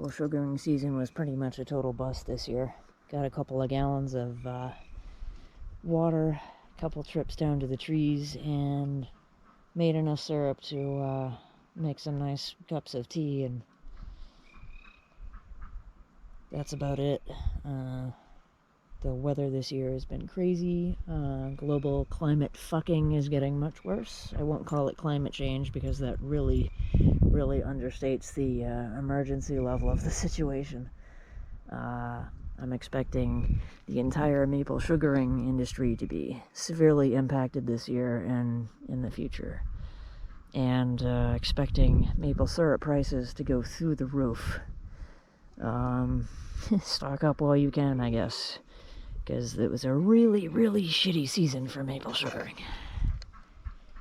maple sugaring season was pretty much a total bust this year. Got a couple of gallons of water, a couple trips down to the trees, and made enough syrup to make some nice cups of tea, and that's about it. The weather this year has been crazy. Global climate fucking is getting much worse. I won't call it climate change because that really understates the emergency level of the situation. I'm expecting the entire maple sugaring industry to be severely impacted this year and in the future. And expecting maple syrup prices to go through the roof. Stock up while you can, I guess. Because it was a really shitty season for maple sugaring.